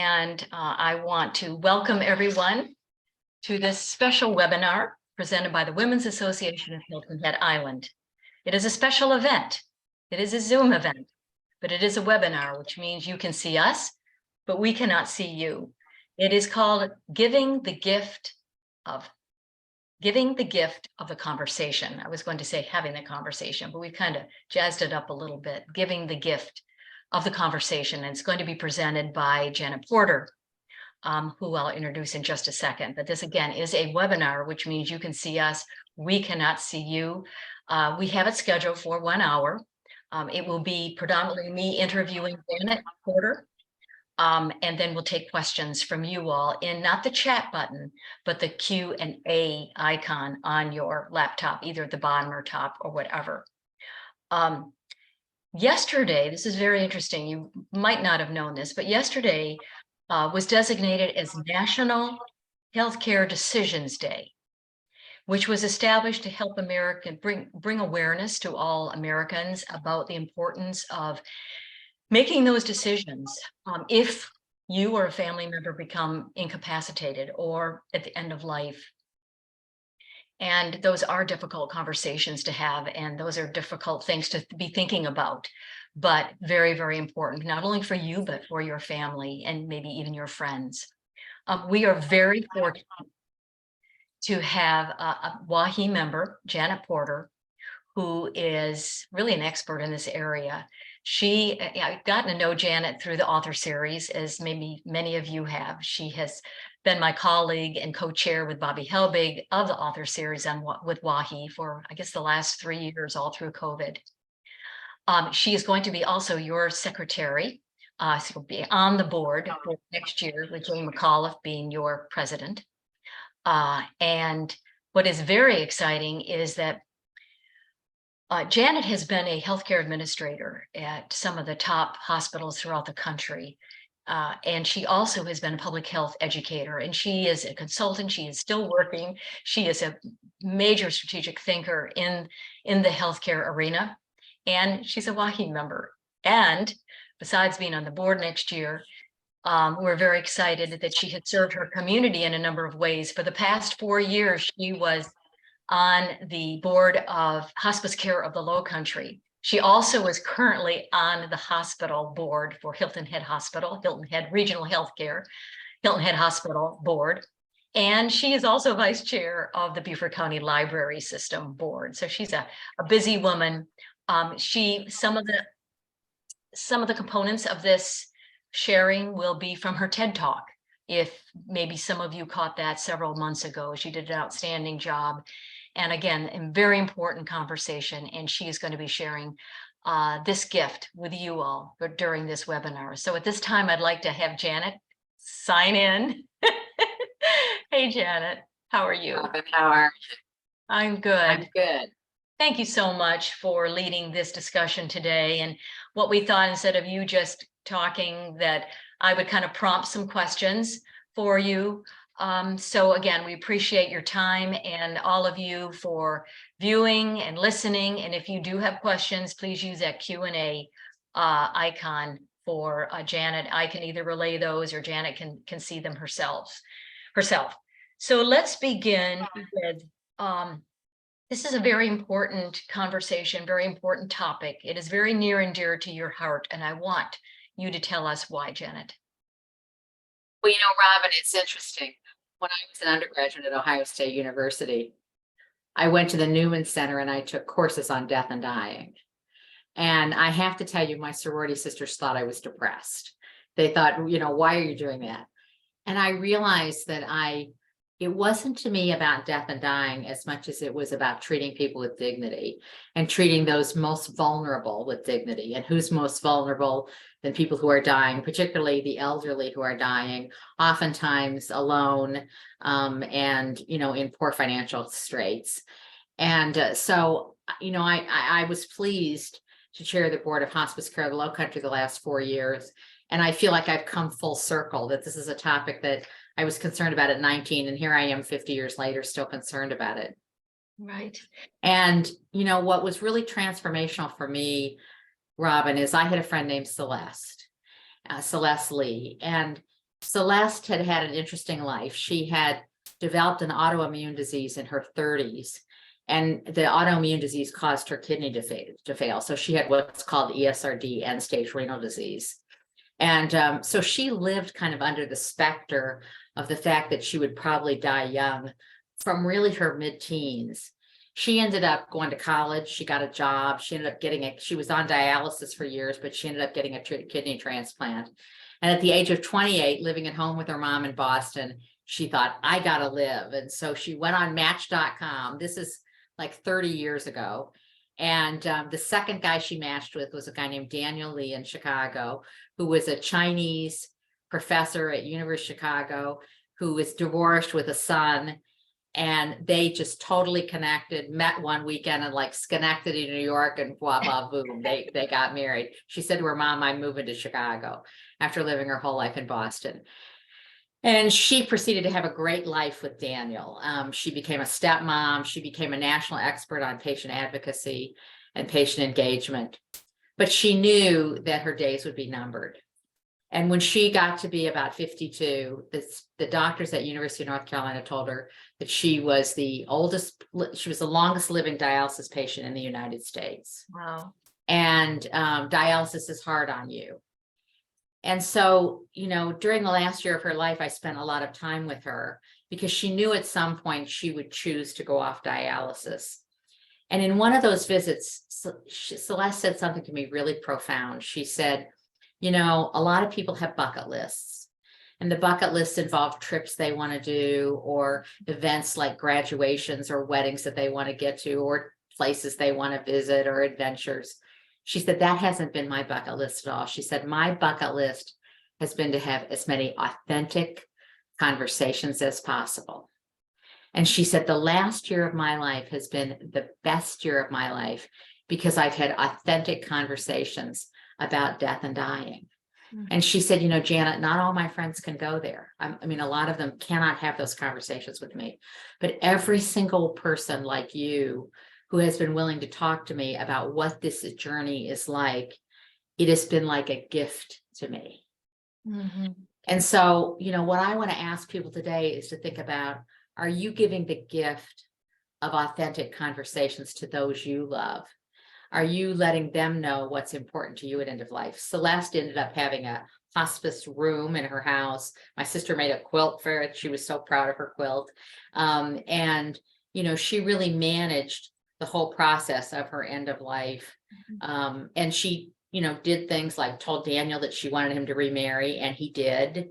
And I want to welcome everyone to this special webinar presented by the Women's Association of Hilton Head Island. It is a special event. It is a Zoom event, but it is a webinar, which means you can see us, but we cannot see you. It is called Giving the Gift of the Conversation. I was going to say having the conversation, but we kind of jazzed it up a little bit. Giving the Gift of the Conversation. And it's going to be presented by Janet Porter, who I'll introduce in just a second. But this, again, is a webinar, which means you can see us. We cannot see you. We have it scheduled for 1 hour. It will be predominantly me interviewing Janet Porter. And then we'll take questions from you all in not the chat button, but the Q&A icon on your laptop, either at the bottom or top or whatever. Yesterday, this is very interesting. You might not have known this, but yesterday was designated as National Healthcare Decisions Day, which was established to help bring awareness to all Americans about the importance of making those decisions if you or a family member become incapacitated or at the end of life. And those are difficult conversations to have, and those are difficult things to be thinking about, but very, very important, not only for you, but for your family and maybe even your friends. We are very fortunate to have a WAHI member, Janet Porter, who is really an expert in this area. I've gotten to know Janet through the author series, as maybe many of you have. She has been my colleague and co-chair with Bobby Helbig of the author series with WAHI for, I guess, the last 3 years, all through COVID. She is going to be also your secretary. She'll be on the board for next year, with Jane McAuliffe being your president. And what is very exciting is that Janet has been a healthcare administrator at some of the top hospitals throughout the country. And she also has been a public health educator, and she is a consultant. She is still working. She is a major strategic thinker in the healthcare arena, and she's a WAHI member. And besides being on the board next year, we're very excited that she had served her community in a number of ways. For the past 4 years, she was on the board of Hospice Care of the Lowcountry. She also is currently on the hospital board for Hilton Head Hospital, Hilton Head Regional Healthcare, Hilton Head Hospital Board. And she is also vice chair of the Beaufort County Library System Board. So she's a busy woman. Some of the components of this sharing will be from her TED Talk. If maybe some of you caught that several months ago, she did an outstanding job. And again, a very important conversation, and she is going to be sharing this gift with you all during this webinar. So at this time, I'd like to have Janet sign in. Hey, Janet, how are you? How are you? I'm good. I'm good. Thank you so much for leading this discussion today. And what we thought, instead of you just talking, that I would kind of prompt some questions for you. So again, we appreciate your time and all of you for viewing and listening. And if you do have questions, please use that Q&A icon for Janet. I can either relay those, or Janet can see them herself. So let's begin with, this is a very important conversation, very important topic. It is very near and dear to your heart, and I want you to tell us why, Janet. Well, Robin, it's interesting. When I was an undergraduate at Ohio State University, I went to the Newman Center and I took courses on death and dying. And I have to tell you, my sorority sisters thought I was depressed. They thought, why are you doing that? And I realized that it wasn't to me about death and dying as much as it was about treating people with dignity and treating those most vulnerable with dignity. And who's most vulnerable than people who are dying, particularly the elderly who are dying, oftentimes alone, and, in poor financial straits. And so, I was pleased to chair the board of Hospice Care of the Lowcountry the last 4 years. And I feel like I've come full circle, that this is a topic that I was concerned about at 19, and here I am 50 years later, still concerned about it. Right. And, what was really transformational for me, Robin, is I had a friend named Celeste Lee. And Celeste had had an interesting life. She had developed an autoimmune disease in her 30s, and the autoimmune disease caused her kidney to fail. So she had what's called ESRD, end-stage renal disease. And so she lived kind of under the specter of the fact that she would probably die young from really her mid-teens. She ended up going to college. She got a job. She ended up she was on dialysis for years, but she ended up getting a kidney transplant. And at the age of 28, living at home with her mom in Boston, she thought, I gotta live. And so she went on Match.com. This is like 30 years ago. And the second guy she matched with was a guy named Daniel Lee in Chicago, who was a Chinese professor at University of Chicago, who was divorced with a son. And they just totally connected, met one weekend in like Schenectady, New York, and blah, blah, boom, they got married. She said to her mom, I'm moving to Chicago after living her whole life in Boston. And she proceeded to have a great life with Daniel. She became a stepmom. She became a national expert on patient advocacy and patient engagement. But she knew that her days would be numbered. And when she got to be about 52, the doctors at University of North Carolina told her that she was the longest living dialysis patient in the United States. Wow. And dialysis is hard on you. And so, during the last year of her life, I spent a lot of time with her because she knew at some point she would choose to go off dialysis. And in one of those visits, Celeste said something to me really profound. She said, a lot of people have bucket lists, and the bucket lists involve trips they want to do, or events like graduations or weddings that they want to get to, or places they want to visit, or adventures. She said, that hasn't been my bucket list at all. She said, my bucket list has been to have as many authentic conversations as possible. And she said, the last year of my life has been the best year of my life because I've had authentic conversations about death and dying. Mm-hmm. And she said, Janet, not all my friends can go there. I mean, a lot of them cannot have those conversations with me, but every single person like you who has been willing to talk to me about what this journey is like, it has been like a gift to me. Mm-hmm. And so, what I want to ask people today is to think about, are you giving the gift of authentic conversations to those you love? Are you letting them know what's important to you at end of life? Celeste ended up having a hospice room in her house. My sister made a quilt for it. She was so proud of her quilt. And she really managed the whole process of her end of life. Mm-hmm. And she, did things like told Daniel that she wanted him to remarry, and he did.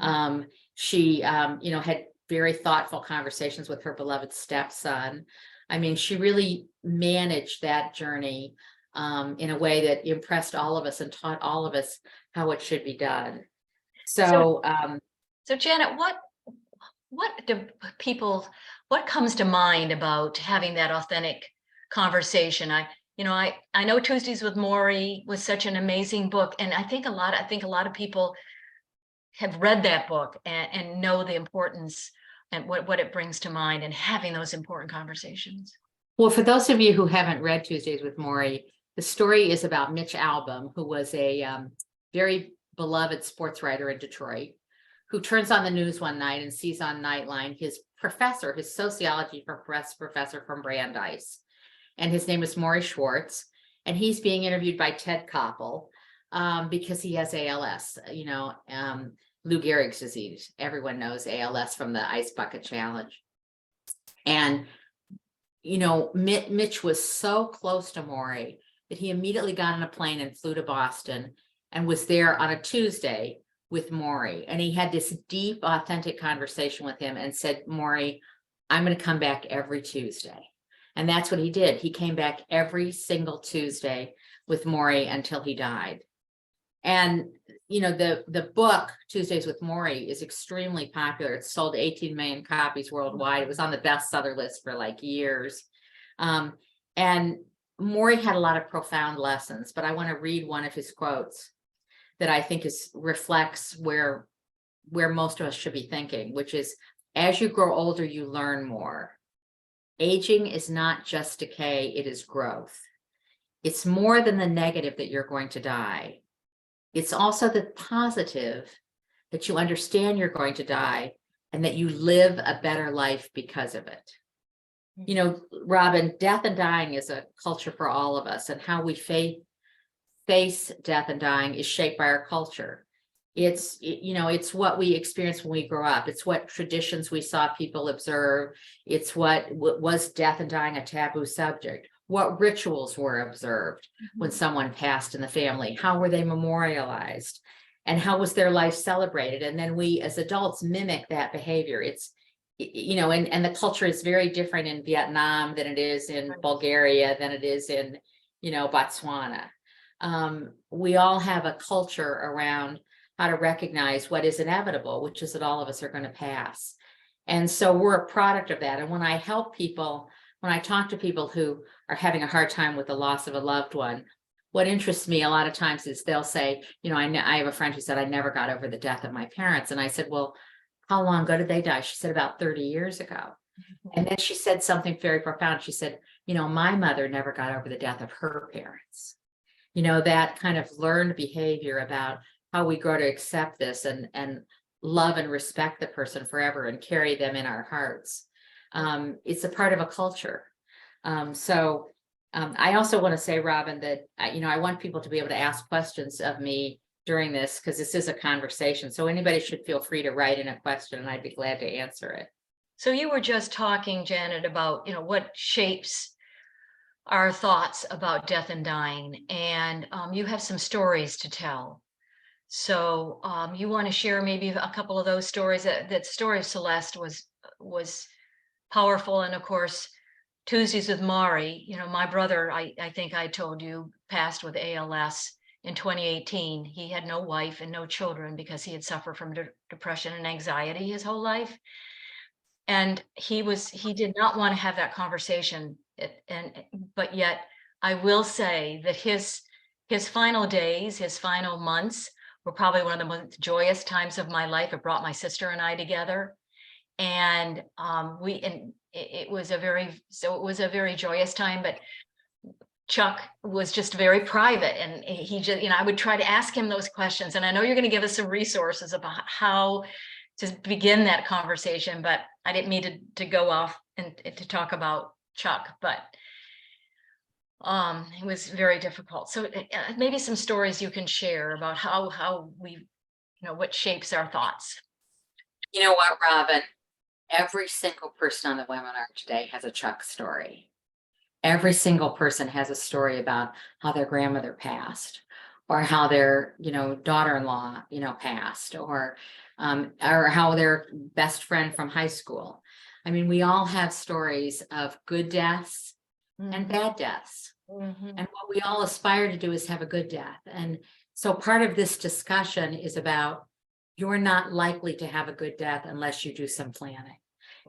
Mm-hmm. She, had very thoughtful conversations with her beloved stepson. I mean, she really managed that journey in a way that impressed all of us and taught all of us how it should be done. So Janet, what comes to mind about having that authentic conversation? I know Tuesdays with Morrie was such an amazing book, and I think a lot of people have read that book and know the importance and what it brings to mind, and having those important conversations. Well, for those of you who haven't read Tuesdays with Morrie, the story is about Mitch Albom, who was a very beloved sports writer in Detroit, who turns on the news one night and sees on Nightline his sociology professor from Brandeis. And his name is Morrie Schwartz. And he's being interviewed by Ted Koppel because he has ALS, Lou Gehrig's disease. Everyone knows ALS from the Ice Bucket Challenge. And, Mitch was so close to Morrie that he immediately got on a plane and flew to Boston and was there on a Tuesday with Morrie. And he had this deep, authentic conversation with him and said, Morrie, I'm going to come back every Tuesday. And that's what he did. He came back every single Tuesday with Morrie until he died. And, the book, Tuesdays with Morrie, is extremely popular. It's sold 18 million copies worldwide. It was on the bestseller list for like years. And Morrie had a lot of profound lessons, but I want to read one of his quotes that I think reflects where most of us should be thinking, which is, as you grow older, you learn more. Aging is not just decay, it is growth. It's more than the negative that you're going to die. It's also the positive that you understand you're going to die, and that you live a better life because of it. You know, Robin, death and dying is a culture for all of us, and how we face death and dying is shaped by our culture. It's what we experience when we grow up. It's what traditions we saw people observe. It's what was death and dying a taboo subject? What rituals were observed when someone passed in the family? How were they memorialized? And how was their life celebrated? And then we as adults mimic that behavior. And the culture is very different in Vietnam than it is in Bulgaria, than it is in, Botswana. We all have a culture around how to recognize what is inevitable, which is that all of us are going to pass. And so we're a product of that. And when I help people, when I talk to people who are having a hard time with the loss of a loved one, what interests me a lot of times is they'll say, I have a friend who said, I never got over the death of my parents. And I said, well, how long ago did they die? She said, about 30 years ago. And then she said something very profound. She said, my mother never got over the death of her parents. That kind of learned behavior about how we grow to accept this and love and respect the person forever and carry them in our hearts. It's a part of a culture. I also want to say, Robin, that, I want people to be able to ask questions of me during this, because this is a conversation. So anybody should feel free to write in a question and I'd be glad to answer it. So you were just talking, Janet, about, what shapes our thoughts about death and dying, and you have some stories to tell. So you want to share maybe a couple of those stories. That story of Celeste was powerful, and of course, Tuesdays with Mari. My brother, I think I told you, passed with ALS in 2018. He had no wife and no children because he had suffered from depression and anxiety his whole life. And he did not want to have that conversation. But yet I will say that his final days, his final months were probably one of the most joyous times of my life. It brought my sister and I together. And it was a very joyous time, but Chuck was just very private, and he just, I would try to ask him those questions. And I know you're going to give us some resources about how to begin that conversation, but I didn't mean to go off and to talk about Chuck, but it was very difficult. So maybe some stories you can share about how we, what shapes our thoughts. You know what, Robin? Every single person on the webinar today has a Chuck story. Every single person has a story about how their grandmother passed, or how their, daughter-in-law, passed, or how their best friend from high school. I mean, we all have stories of good deaths and bad deaths. And what we all aspire to do is have a good death. And so part of this discussion is about, you're not likely to have a good death unless you do some planning.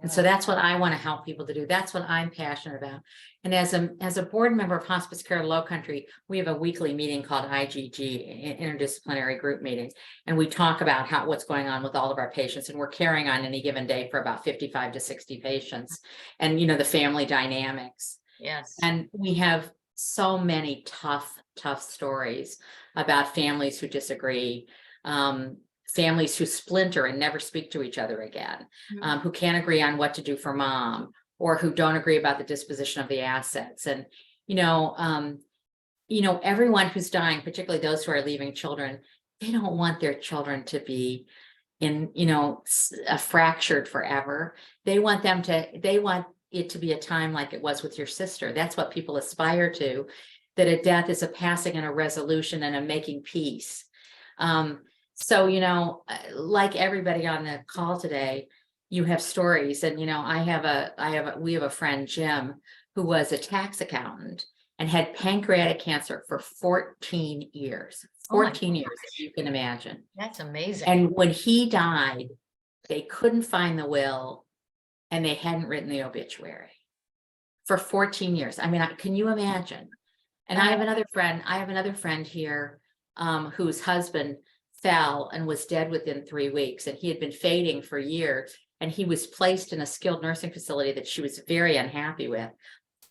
And so that's what I want to help people to do. That's what I'm passionate about. And as a board member of Hospice Care Lowcountry, we have a weekly meeting called IGG, Interdisciplinary Group Meetings. And we talk about what's going on with all of our patients. And we're carrying on any given day for about 55 to 60 patients. And, the family dynamics. Yes. And we have so many tough stories about families who disagree, families who splinter and never speak to each other again, who can't agree on what to do for mom, or who don't agree about the disposition of the assets. And, everyone who's dying, particularly those who are leaving children, they don't want their children to be in, fractured forever. They want it to be a time like it was with your sister. That's what people aspire to, that a death is a passing and a resolution and a making peace. So, like everybody on the call today, you have stories. And, we have a friend, Jim, who was a tax accountant and had pancreatic cancer for 14 years. 14 years, if you can imagine. That's amazing. And when he died, they couldn't find the will, and they hadn't written the obituary for 14 years. I mean, can you imagine? And I have another friend here whose husband fell and was dead within 3 weeks, and he had been fading for years, and he was placed in a skilled nursing facility that she was very unhappy with.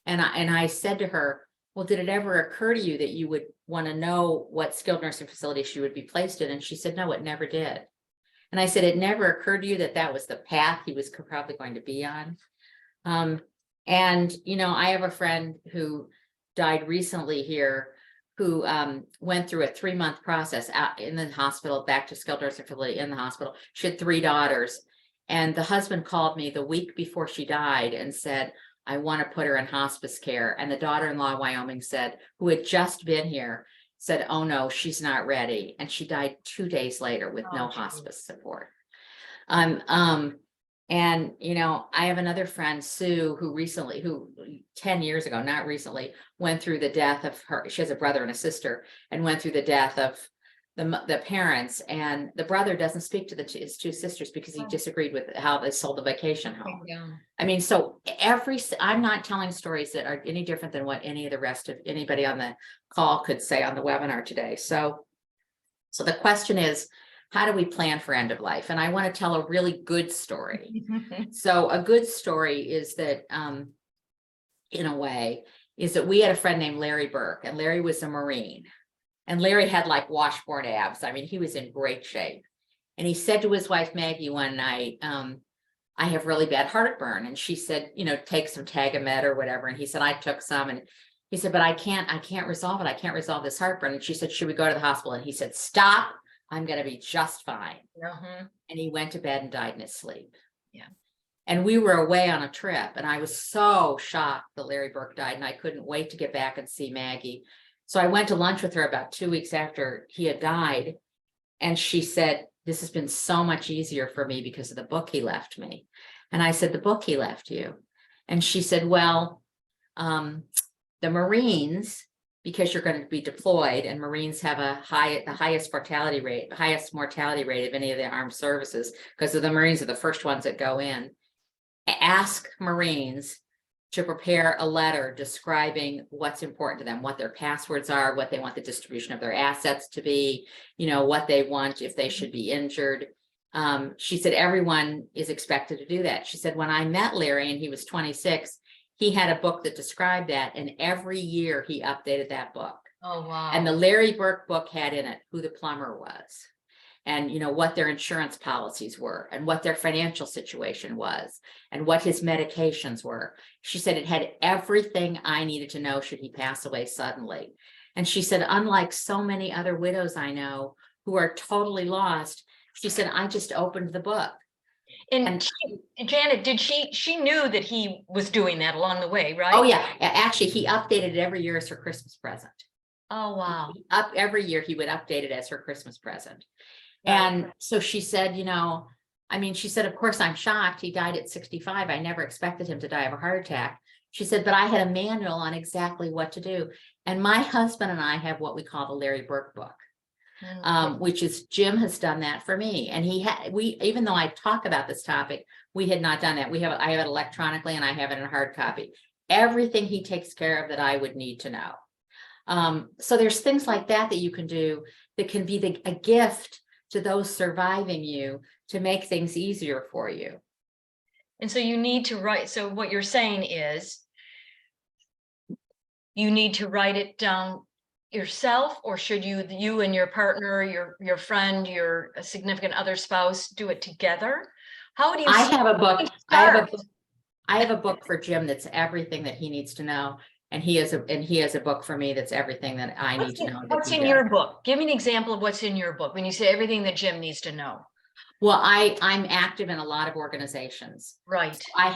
And I said to her, well, did it ever occur to you that you would want to know what skilled nursing facility she would be placed in? And she said, no, it never did. And I said, it never occurred to you that that was the path he was probably going to be on. And, you know, I have a friend who died recently here who went through a 3-month process out in the hospital, back to skilled nursing facility in the hospital. She had 3 daughters. And the husband called me the week before she died and said, I want to put her in hospice care. And the daughter-in-law in Wyoming said, who had just been here, said, oh no, she's not ready. And she died 2 days later with no geez. hospice support. And, you know, I have another friend, Sue, who 10 years ago, not recently, went through the death of her. She has a brother and a sister, and went through the death of the parents. And the brother doesn't speak to his 2 sisters because he disagreed with how they sold the vacation home. Yeah. I mean, so I'm not telling stories that are any different than what any of the rest of anybody on the call could say on the webinar today. So the question is, how do we plan for end of life? And I want to tell a really good story. So a good story is that, in a way, is that we had a friend named Larry Burke, and Larry was a Marine. And Larry had like washboard abs. I mean, he was in great shape. And he said to his wife, Maggie, one night, I have really bad heartburn. And she said, you know, take some Tagamet or whatever. And he said, I took some. And he said, but I can't resolve it. I can't resolve this heartburn. And she said, should we go to the hospital? And he said, stop. I'm going to be just fine. Uh-huh. And he went to bed and died in his sleep. Yeah. And we were away on a trip, and I was so shocked that Larry Burke died, and I couldn't wait to get back and see Maggie. So I went to lunch with her about 2 weeks after he had died. And she said, this has been so much easier for me because of the book he left me. And I said, the book he left you? And she said, well, the Marines, because you're going to be deployed, and Marines have the highest mortality rate of any of the armed services, because the Marines are the first ones that go in. Ask Marines to prepare a letter describing what's important to them, what their passwords are, what they want the distribution of their assets to be, you know, what they want if they should be injured. She said everyone is expected to do that. She said, when I met Larry and he was 26, he had a book that described that, and every year he updated that book. Oh, wow. And the Larry Burke book had in it who the plumber was, and, you know, what their insurance policies were, and what their financial situation was, and what his medications were. She said it had everything I needed to know should he pass away suddenly. And she said, unlike so many other widows I know who are totally lost, she said, I just opened the book. And Janet, she knew that he was doing that along the way, right? Oh yeah, actually he updated it every year as her Christmas present. Oh, wow. Every year he would update it as her Christmas present. Right. And so she said, you know, I mean, she said, of course I'm shocked. He died at 65. I never expected him to die of a heart attack. She said, but I had a manual on exactly what to do. And my husband and I have what we call the Larry Burke book. Which is, Jim has done that for me. And even though I talk about this topic, we had not done that. I have it electronically, and I have it in a hard copy. Everything he takes care of that I would need to know. So there's things like that you can do that can be a gift to those surviving you to make things easier for you. And so you need to write. So what you're saying is you need to write it down yourself, or should you and your partner, your friend, your significant other spouse do it together? How do you? I have a book. I have a book for Jim that's everything that he needs to know, and he has a book for me that's everything that I need to know. What's in your book? Give me an example of what's in your book when you say everything that Jim needs to know. Well, I'm active in a lot of organizations. Right. I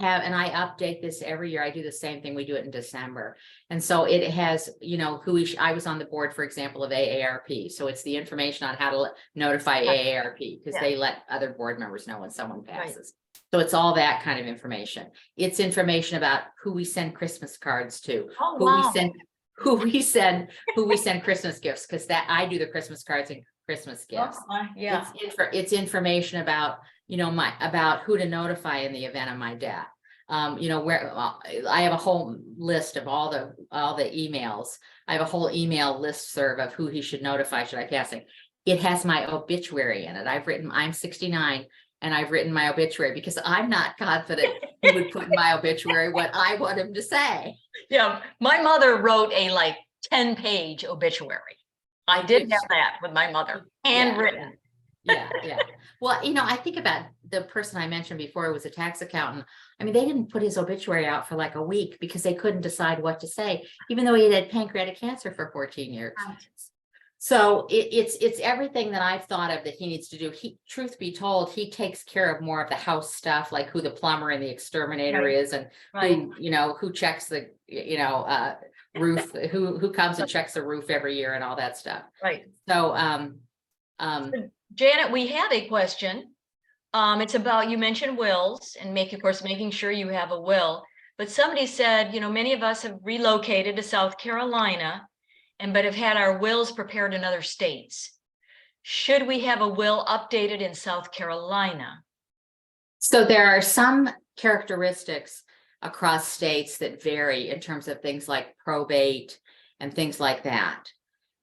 update this every year. I do the same thing. We do it in December. And so it has, you know, I was on the board, for example, of AARP. So it's the information on how to notify AARP, because they let other board members know when someone passes. So it's all that kind of information. It's information about who we send Christmas cards to, who we send Christmas gifts, because I do the Christmas cards and Christmas gifts. Yeah. It's information about, you know, about who to notify in the event of my death. You know, where I have a whole list of all the emails. I have a whole email listserv of who he should notify should I pass it. It has my obituary in it. I'm 69, and I've written my obituary because I'm not confident he would put in my obituary what I want him to say. Yeah, my mother wrote a 10-page obituary. I did have that with my mother, handwritten. Yeah, yeah. Well, I think about the person I mentioned before who was a tax accountant. I mean, they didn't put his obituary out for like a week because they couldn't decide what to say, even though he had pancreatic cancer for 14 years. Right. So it's everything that I've thought of that he needs to do. Truth be told, he takes care of more of the house stuff, like who the plumber and the exterminator Right. is, and Right. who checks the, roof, who comes and checks the roof every year and all that stuff. Right. So, Janet, we have a question. It's about, you mentioned wills and of course, making sure you have a will. But somebody said, many of us have relocated to South Carolina but have had our wills prepared in other states. Should we have a will updated in South Carolina? So there are some characteristics across states that vary in terms of things like probate and things like that.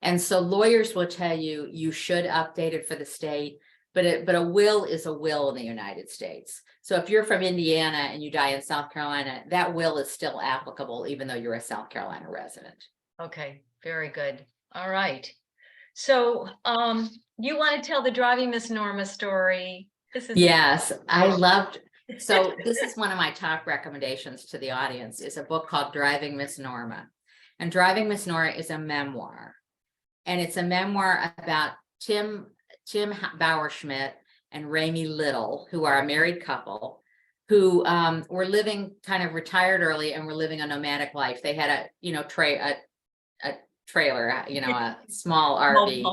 And so lawyers will tell you, you should update it for the state, but a will is a will in the United States. So if you're from Indiana and you die in South Carolina, that will is still applicable, even though you're a South Carolina resident. Okay, very good. All right. So you want to tell the driving Miss Norma story? Yes, I loved. So this is one of my top recommendations to the audience, is a book called Driving Miss Norma. And Driving Miss Norma is a memoir. And it's a memoir about Tim Bauerschmidt and Ramey Little, who are a married couple who were living kind of retired early and were living a nomadic life. They had a trailer, a small RV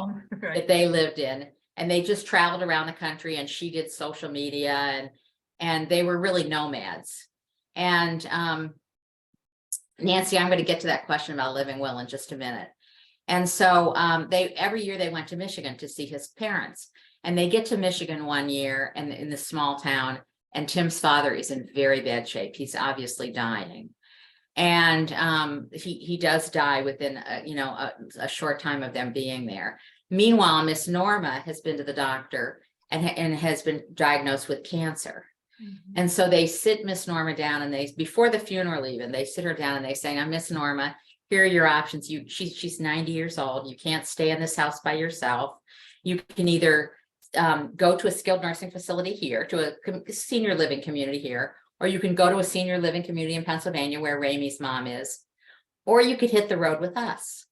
Right. that they lived in, and they just traveled around the country, and she did social media, and they were really nomads. And Nancy, I'm going to get to that question about living will in just a minute. And so every year they went to Michigan to see his parents, and they get to Michigan one year and in this small town, and Tim's father is in very bad shape. He's obviously dying. And he does die within a short time of them being there. Meanwhile, Miss Norma has been to the doctor and has been diagnosed with cancer. Mm-hmm. And so they sit Miss Norma down, and before the funeral even, they sit her down and they say, "Now, Miss Norma, here are your options. She's 90 years old. You can't stay in this house by yourself. You can either go to a skilled nursing facility here, to a senior living community here, or you can go to a senior living community in Pennsylvania where Ramey's mom is, or you could hit the road with us."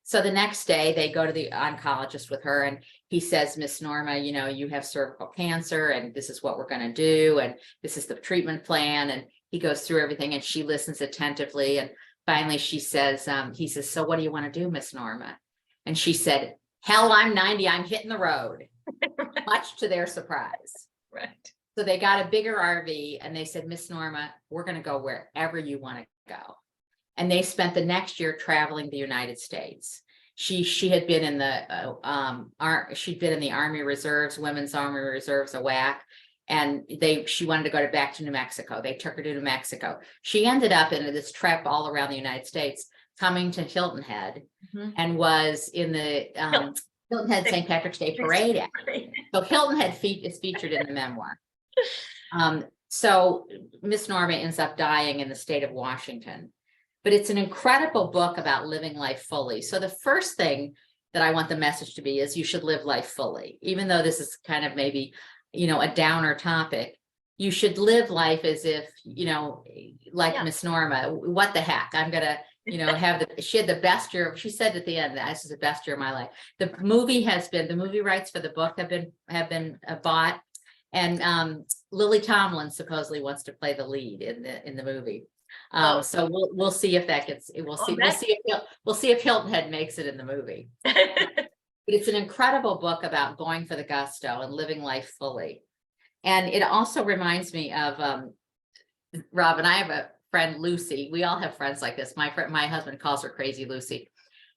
So the next day they go to the oncologist with her, and he says, "Miss Norma, you have cervical cancer, and this is what we're going to do, and this is the treatment plan." And he goes through everything, and she listens attentively. And finally he says, "So what do you want to do, Miss Norma?" And she said, "Hell, I'm 90, I'm hitting the road." Much to their surprise. Right. So they got a bigger RV, and they said, "Miss Norma, we're going to go wherever you want to go." And they spent the next year traveling the United States. She had been in she'd been in the Army Reserves, Women's Army Reserves, WAC, and she wanted to go back to New Mexico. They took her to New Mexico. She ended up in this trip all around the United States, coming to Hilton Head, mm-hmm. and was in the Hilton Head St. Patrick's Day Parade. So Hilton Head is featured in the memoir. So Miss Norma ends up dying in the state of Washington. But it's an incredible book about living life fully. So the first thing that I want the message to be is you should live life fully. Even though this is kind of maybe, a downer topic, you should live life as if, like Miss Norma, what the heck, I'm going to, she had the best year. She said at the end, "This is the best year of my life." The movie rights for the book have been bought. And Lily Tomlin supposedly wants to play the lead in the movie. So we'll see if that gets. We'll see if Hilton Head makes it in the movie. But it's an incredible book about going for the gusto and living life fully. And it also reminds me of Rob and I have a friend, Lucy. We all have friends like this. My husband calls her Crazy Lucy.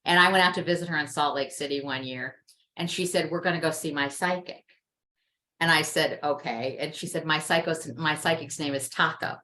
And I went out to visit her in Salt Lake City one year, and she said, "We're going to go see my psychic." And I said, "Okay." And she said, my psychic's name is Taco."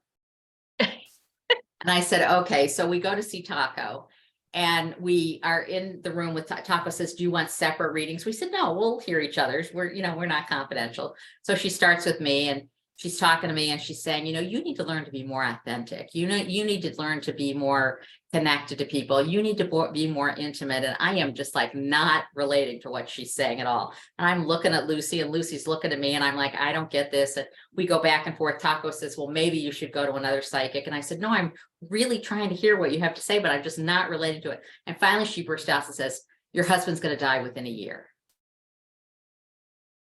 And I said, "Okay." So we go to see Taco, and we are in the room with Taco. Says, "Do you want separate readings?" We said, "No, we'll hear each other's. We're not confidential." So she starts with me, she's talking to me and she's saying, you need to learn to be more authentic. You need to learn to be more connected to people. You need to be more intimate. And I am just like not relating to what she's saying at all. And I'm looking at Lucy and Lucy's looking at me and I'm like, I don't get this. And we go back and forth. Taco says, well, maybe you should go to another psychic. And I said, no, I'm really trying to hear what you have to say, but I'm just not relating to it. And finally she burst out and says, your husband's going to die within a year.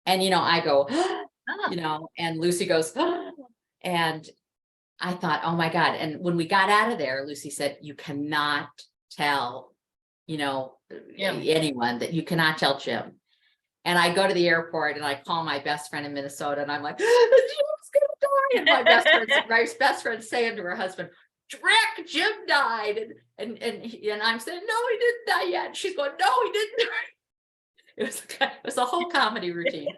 And, I go, and Lucy goes, and I thought, oh my God. And when we got out of there, Lucy said, you cannot tell, anyone that you cannot tell Jim. And I go to the airport and I call my best friend in Minnesota and I'm like, Jim's gonna die. And my best friend's saying to her husband, Rick, Jim died. And I'm saying, no, he didn't die yet. And she's going, no, he didn't die. It was a whole comedy routine,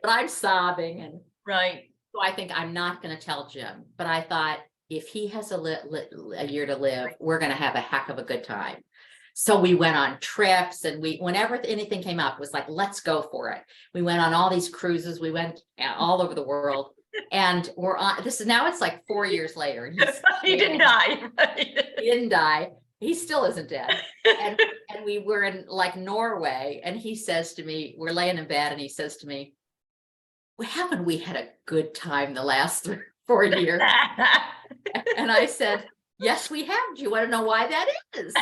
but I'm sobbing. And right. So I think I'm not going to tell Jim, but I thought if he has a year to live, we're going to have a heck of a good time. So we went on trips and whenever anything came up, it was like, let's go for it. We went on all these cruises. We went all over the world and we're on, it's like 4 years later. And he didn't die. He didn't die. He still isn't dead. And we were in like Norway and he says to me, we're laying in bed and he says to me, haven't we had a good time the last 3 or 4 years? And I said, yes, we have. Do you want to know wwhy that is?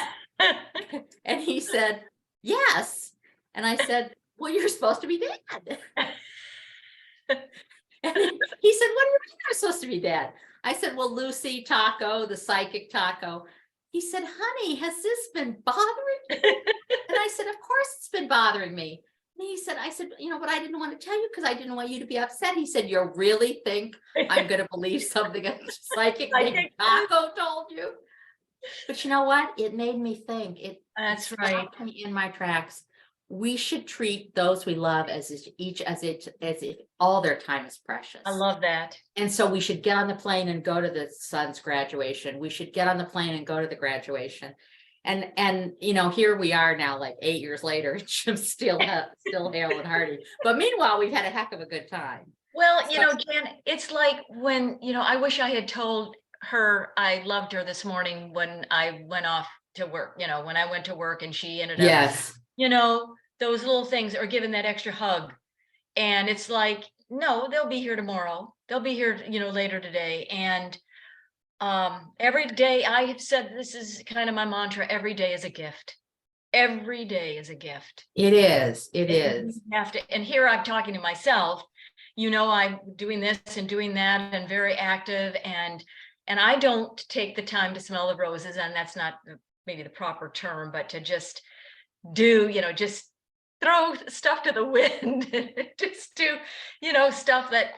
And he said, yes. And I said, well, you're supposed to be dead. And he said, what do you mean I'm supposed to be dead? I said, well, Lucy, Taco, the psychic Taco. He said, honey, has this been bothering you? And I said, of course it's been bothering me. And I said, but I didn't want to tell you because I didn't want you to be upset. He said, you really think I'm going to believe something a psychic named Taco told you? But you know what? It made me think. That's it right. stopped me in my tracks. We should treat those we love as if all their time is precious. I love that. And so we should get on the plane and go to the son's graduation. We should get on the plane and go to the graduation. And here we are now, like 8 years later, Jim's still hale and hearty. But meanwhile, we've had a heck of a good time. Well, Jan, it's like when, I wish I had told her I loved her this morning when I went off to work, when I went to work and she ended up, yes, those little things, or giving that extra hug. And it's like, no, they'll be here tomorrow. They'll be here, later today. And every day, I have said, this is kind of my mantra, every day is a gift. Every day is a gift. It is. You have to, and here I'm talking to myself, I'm doing this and doing that and very active, and I don't take the time to smell the roses, and that's not maybe the proper term, but to just do, just throw stuff to the wind, just do, stuff that,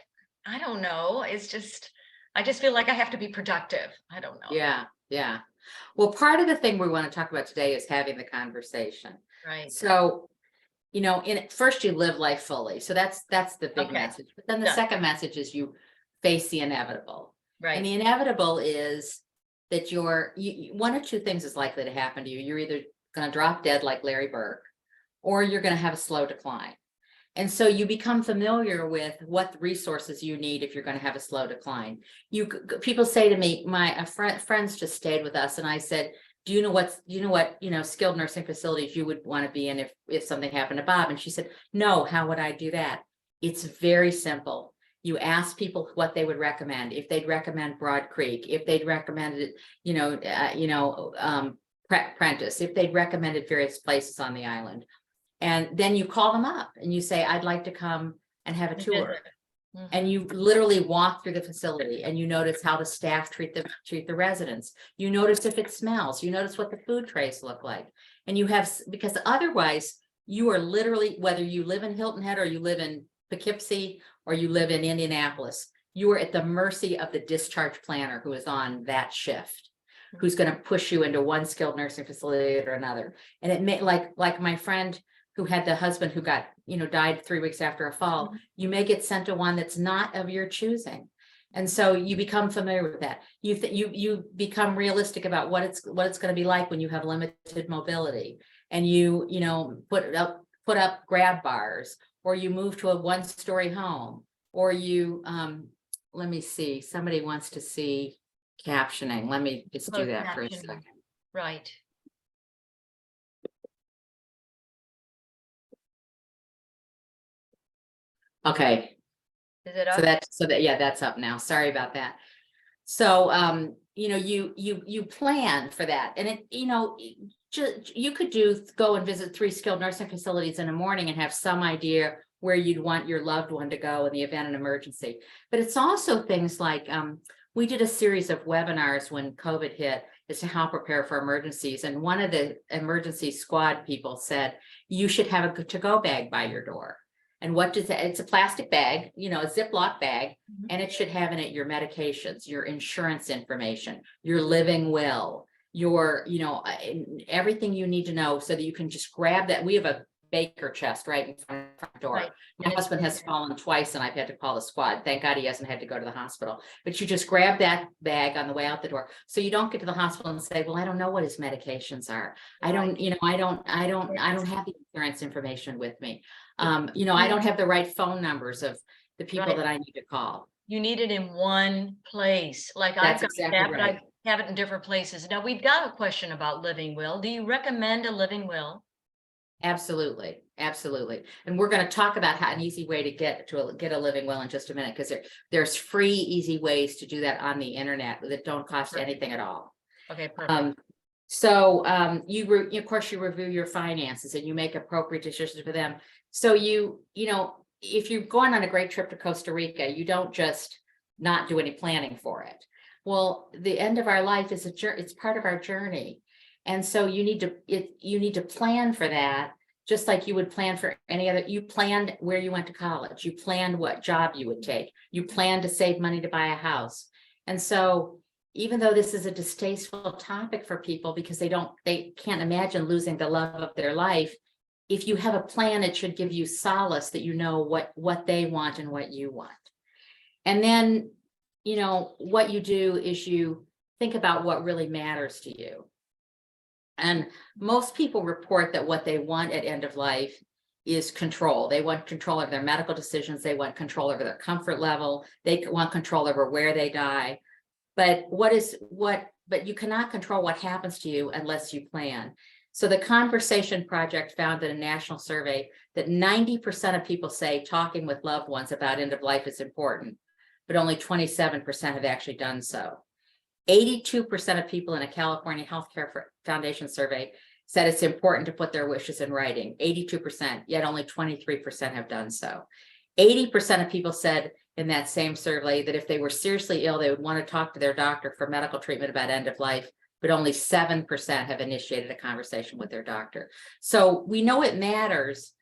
I don't know, it's just, I just feel like I have to be productive. I don't know. Yeah. Well, part of the thing we want to talk about today is having the conversation. Right. So, first you live life fully. So that's the big message. But then the second message is you face the inevitable. Right. And the inevitable is that one of two things is likely to happen to you. You're either going to drop dead like Larry Burke, or you're going to have a slow decline. And so you become familiar with what resources you need if you're going to have a slow decline. People say to me, friends just stayed with us, and I said, do you know what skilled nursing facilities you would want to be in if something happened to Bob? And she said, no, how would I do that? It's very simple. You ask people what they would recommend. If they'd recommend Broad Creek, if they'd recommended, Prentice, if they'd recommended various places on the island. And then you call them up and you say, I'd like to come and have a tour. Mm-hmm. And you literally walk through the facility and you notice how the staff treat the residents. You notice if it smells, you notice what the food trays look like. And because otherwise you are literally, whether you live in Hilton Head or you live in Poughkeepsie or you live in Indianapolis, you are at the mercy of the discharge planner who is on that shift, who's going to push you into one skilled nursing facility or another. And it may, like my friend who had the husband who got, died 3 weeks after a fall, mm-hmm. You may get sent to one that's not of your choosing. And so you become familiar with that. You become realistic about what it's going to be like when you have limited mobility, and you put up grab bars, or you move to a 1-story home, or you let me see, somebody wants to see captioning. Let me just do Closed that for a captioning. second. Right. Okay, Is it so up? yeah, that's up now. Sorry about that. So, you know, you plan for that, and it, you know, you could go and visit 3 skilled nursing facilities in the morning and have some idea where you'd want your loved one to go in the event of an emergency. But it's also things like, we did a series of webinars when COVID hit as to how to prepare for emergencies. And one of the emergency squad people said, you should have a to-go bag by your door. And what does that? It's a plastic bag, you know, a Ziploc bag, Mhm. and it should have in it your medications, your insurance information, your living will, your, you know, everything you need to know so that you can just grab that. We have a baker chest right in front of the door. Right. My And it's- husband has fallen twice and I've had to call the squad. Thank God he hasn't had to go to the hospital. But you just grab that bag on the way out the door. So you don't get to the hospital and say, well, I don't know what his medications are. I don't, you know, I don't have the insurance information with me. You know, I don't have the right phone numbers of the people Right. that I need to call. You need it in one place. Like I've That's got exactly that, but I right. have it in different places. Now, we've got a question about living will. Do you recommend a living will? Absolutely, absolutely. And we're going to talk about how an easy way to get a living will in just a minute, because there's free, easy ways to do that on the internet that don't cost Perfect. anything at all. Okay, perfect. Of course, you review your finances and you make appropriate decisions for them. So you know, if you're going on a great trip to Costa Rica, you don't just not do any planning for it. Well, the end of our life is it's part of our journey. And so you need to plan for that, just like you would plan for any other. You planned where you went to college, you planned what job you would take, you planned to save money to buy a house. And so even though this is a distasteful topic for people because they can't imagine losing the love of their life, if you have a plan, it should give you solace that you know what they want and what you want. And then, you know, what you do is you think about what really matters to you. And most people report that what they want at end of life is control. They want control over their medical decisions. They want control over their comfort level. They want control over where they die. But but you cannot control what happens to you unless you plan. So the Conversation Project found in a national survey that 90% of people say talking with loved ones about end of life is important, but only 27% have actually done so. 82% of people in a California Healthcare Foundation survey said it's important to put their wishes in writing. 82%, yet only 23% have done so. 80% of people said in that same survey that if they were seriously ill, they would want to talk to their doctor for medical treatment about end of life, but only 7% have initiated a conversation with their doctor. So we know it matters,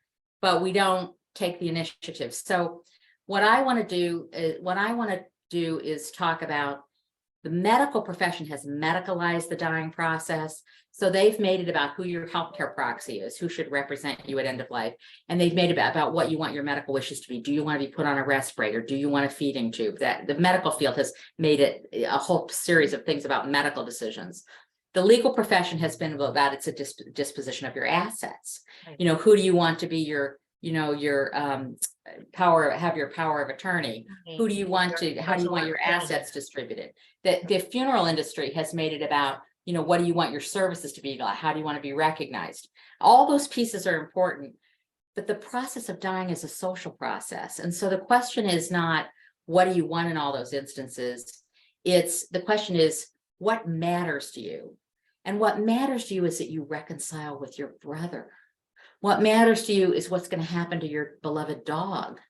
but we don't take the initiative. So what I want to do is talk about the medical profession has medicalized the dying process. So they've made it about who your healthcare proxy is, who should represent you at end of life. And they've made it about what you want your medical wishes to be. Do you want to be put on a respirator? Do you want a feeding tube? That the medical field has made it a whole series of things about medical decisions. The legal profession has been about it's a disposition of your assets. Right. You know, who do you want to be your power of attorney? Who do you want to, how do you want your assets distributed? The funeral industry has made it about, you know, what do you want your services to be like? How do you want to be recognized? All those pieces are important, but the process of dying is a social process. And so the question is not, what do you want in all those instances? The question is, what matters to you? And what matters to you is that you reconcile with your brother. What matters to you is what's going to happen to your beloved dog.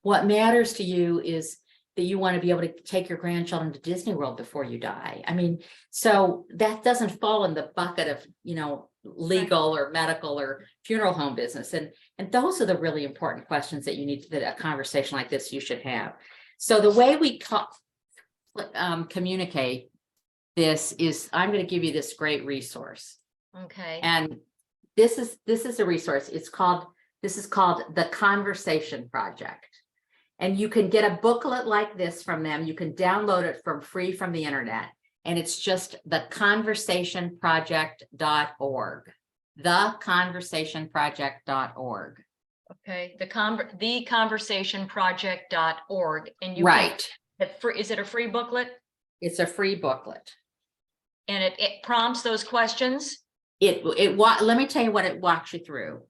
What matters to you is that you want to be able to take your grandchildren to Disney World before you die. I mean, so that doesn't fall in the bucket of, you know, legal or medical or funeral home business. And those are the really important questions that you need that a conversation like this you should have. So the way we communicate this is, I'm going to give you this great resource. Okay. And this is a resource. This is called the Conversation Project. And you can get a booklet like this from them. You can download it free from the internet. And it's just theconversationproject.org. Theconversationproject.org. Okay. Theconversationproject.org. And you Right. Is it a free booklet? It's a free booklet. And it prompts those questions? Let me tell you what it walks you through.